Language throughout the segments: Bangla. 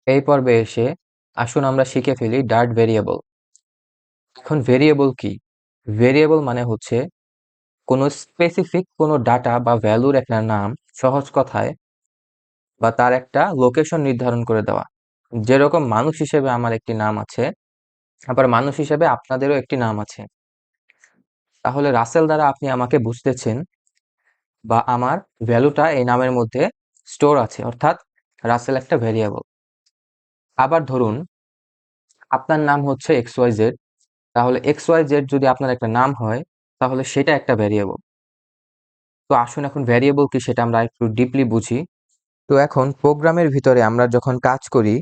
এই পর্বে এসে আসুন আমরা শিখে ফেলি ডার্ট ভেরিয়েবল। এখন ভেরিয়েবল কি? ভেরিয়েবল মানে হচ্ছে কোনো স্পেসিফিক কোনো ডাটা বা ভ্যালুর একটা নাম, সহজ কথায়, বা তার একটা লোকেশন নির্ধারণ করে দেওয়া। যেরকম মানুষ হিসেবে আমার একটি নাম আছে, আবার মানুষ হিসেবে আপনাদেরও একটি নাম আছে। তাহলে রাসেল দ্বারা আপনি আমাকে বুঝতেছেন, বা আমার ভ্যালুটা এই নামের মধ্যে স্টোর আছে, অর্থাৎ রাসেল একটা ভেরিয়েবল। আবার ধরুন আপনার নাম হচ্ছে XYZ, তাহলে XYZ যদি আপনার একটা নাম হয়, তাহলে সেটা একটা ভ্যারিয়েবল। তো আসুন এখন ভ্যারিয়েবল কি সেটা আমরা একটু ডিপলি বুঝি। তো এখন প্রোগ্রামের ভিতরে আমরা যখন কাজ করি,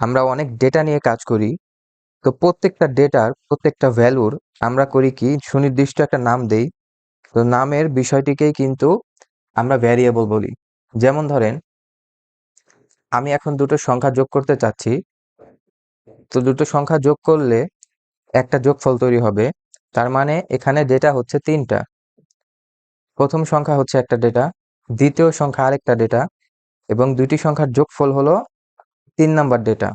আমরা অনেক ডেটা নিয়ে কাজ করি। তো প্রত্যেকটা ডেটার, প্রত্যেকটা ভ্যালুর আমরা করি কি, সুনির্দিষ্ট একটা নাম দেই। তো নামের বিষয়টিকেই কিন্তু আমরা ভ্যারিয়েবল বলি। যেমন ধরেন, আমি এখন দুটো সংখ্যা যোগ করতে চাচ্ছি। তো দুটো সংখ্যা যোগ করলে একটা যোগফল তৈরি হবে। তার মানে এখানে ডেটা হচ্ছে তিনটা। প্রথম সংখ্যা হচ্ছে একটা ডেটা, দ্বিতীয় সংখ্যা আরেকটা ডেটা, এবং দুইটি সংখ্যার যোগফল হলো 3 নাম্বার ডেটা।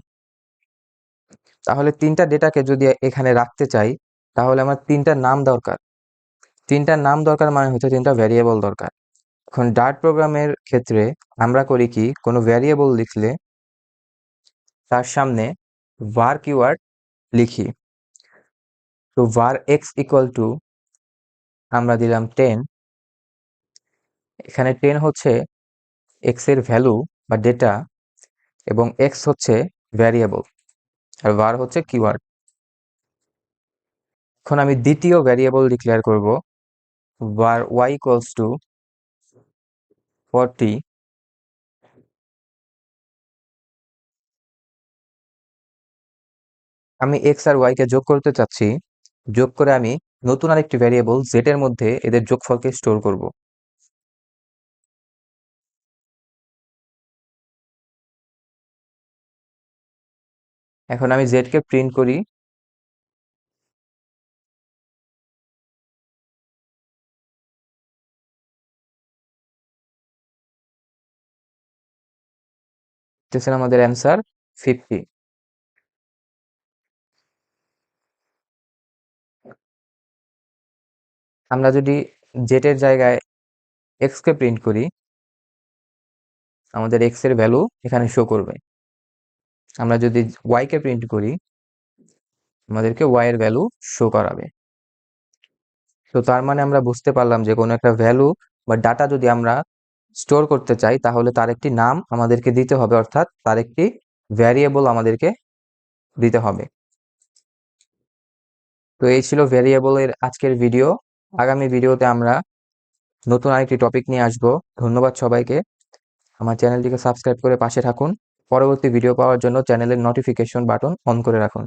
তাহলে তিনটা ডেটাকে যদি এখানে রাখতে চাই, তাহলে আমার তিনটা নাম দরকার। তিনটা নাম দরকার মানে হচ্ছে তিনটা ভ্যারিয়েবল দরকার। এখন ডার্ট প্রোগ্রামের ক্ষেত্রে আমরা করি কি, কোনো ভ্যারিয়েবল লিখলে তার সামনে var কিওয়ার্ড লিখি। তো var x ইকুয়াল টু আমরা দিলাম 10। এখানে 10 হচ্ছে x এর ভ্যালু বা ডেটা, এবং x হচ্ছে ভ্যারিয়েবল, আর var হচ্ছে কিওয়ার্ড। এখন আমি দ্বিতীয় ভ্যারিয়েবল ডিক্লেয়ার করব, var y ইকুয়ালস টু 40। আমি x আর y কে যোগ করতে চাচ্ছি। যোগ করে আমি নতুন আরেকটি ভ্যারিয়েবল z এর মধ্যে এদের যোগফলকে স্টোর করব। এখন আমি z কে প্রিন্ট করি। দেখছেন আমাদের অ্যান্সার 50। আমরা যদি z এর জায়গায় x কে প্রিন্ট করি, আমাদের x এর ভ্যালু এখানে শো করবে। আমরা যদি y কে প্রিন্ট করি, আমাদেরকে y এর ভ্যালু শো করাবে। তো তার মানে আমরা বুঝতে পারলাম যে কোনো একটা ভ্যালু বা ডাটা যদি আমরা স্টোর করতে চাই, তাহলে তার একটি নাম আমাদেরকে দিতে হবে, অর্থাৎ তার একটি ভ্যারিয়েবল আমাদেরকে দিতে হবে। তো এই ছিল ভ্যারিয়েবলের আজকের ভিডিও। আগামী ভিডিওতে আমরা নতুন আরেকটি টপিক নিয়ে আসবো। ধন্যবাদ সবাইকে। আমার চ্যানেলটিকে সাবস্ক্রাইব করে পাশে থাকুন। পরবর্তী ভিডিও পাওয়ার জন্য চ্যানেলের নোটিফিকেশন বাটন অন করে রাখুন।